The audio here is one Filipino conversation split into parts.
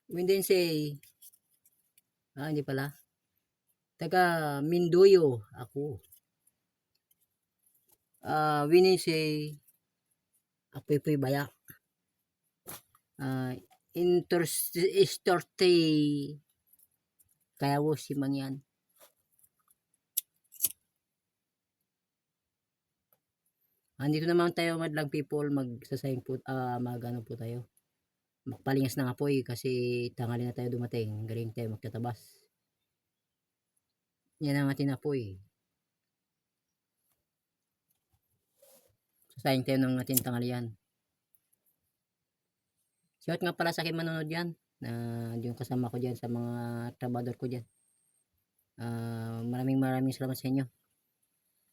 Windense. Hindi pala. Taga Mindoyo ako. Windense. Apoy baya. Interstorte. Kaya wo si Mangyan. Andito naman tayo madlang people, magsasayang po, magano po tayo. Magpalingas ng apoy kasi tanghali na tayo dumating. Galing tayo magtatabas. Yan ang ating apoy. Sasayang tayo ng ating tanghalian. Shout nga pala sa akin manonood yan. Yung kasama ko dyan sa mga trabador ko dyan. Maraming salamat sa inyo.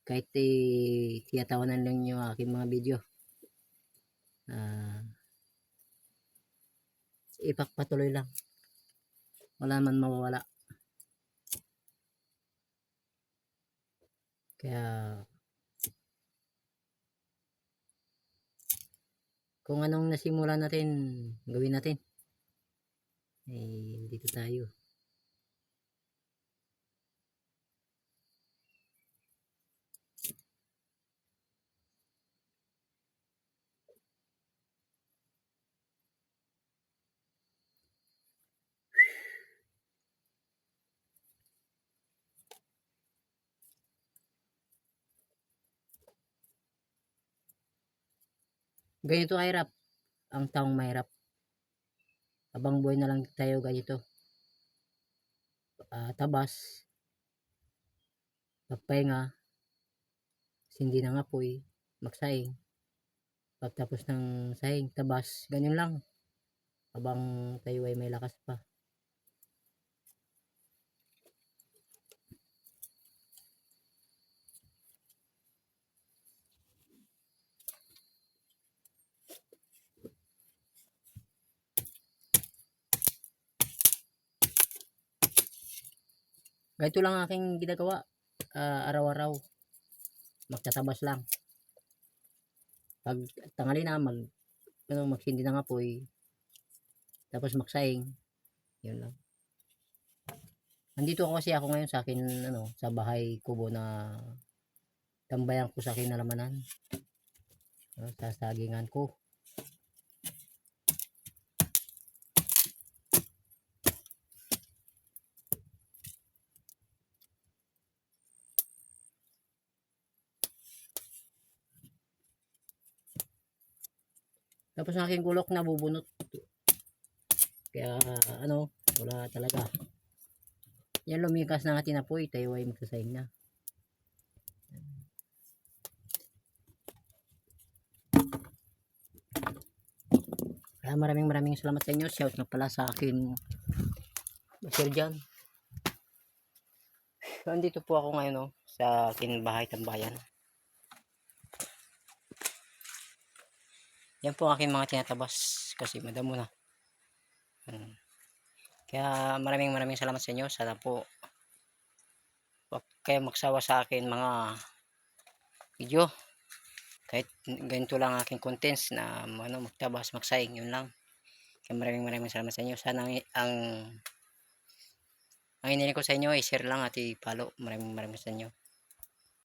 Kahit tiyatawanan lang yung aking mga video. Ipagpatuloy lang. Wala man mawawala. Kaya kung anong nasimulan natin, gawin natin. Dito tayo. Ganito kahirap ang taong mahirap. Habang buhay na lang tayo ganito. Tabas, pagpahinga, sindi ng apoy, magsaing. Pagtapos ng saing, tabas, ganyan lang. Habang tayo ay may lakas pa. Ganito lang aking ginagawa araw-araw. Magtatabas lang. Pag tangali na magsindi ng apoy, tapos magsaing. Yun lang. Nandito ako ngayon sa akin sa bahay kubo na tambayan ko sa akin nalamanan. Sa sagingan ko. Tapos ang aking gulok na bubunot. Kaya wala talaga. Yan lumikas ng ating apoy, tayo ay magsasaing na. Kaya maraming salamat sa inyo. Shout na pala sa akin Sir John. So, andito po ako ngayon sa aking bahay tambayan. Yan po aking mga tinatabas kasi madamo na. Kaya maraming salamat sa inyo. Sana po huwag kayo magsawa sa akin mga video. Kahit ganito lang aking contents na magtabas, magsaing, yun lang. Kaya maraming salamat sa inyo. Sana ang hiniling ko sa inyo ay share lang at i-follow. Maraming sa inyo.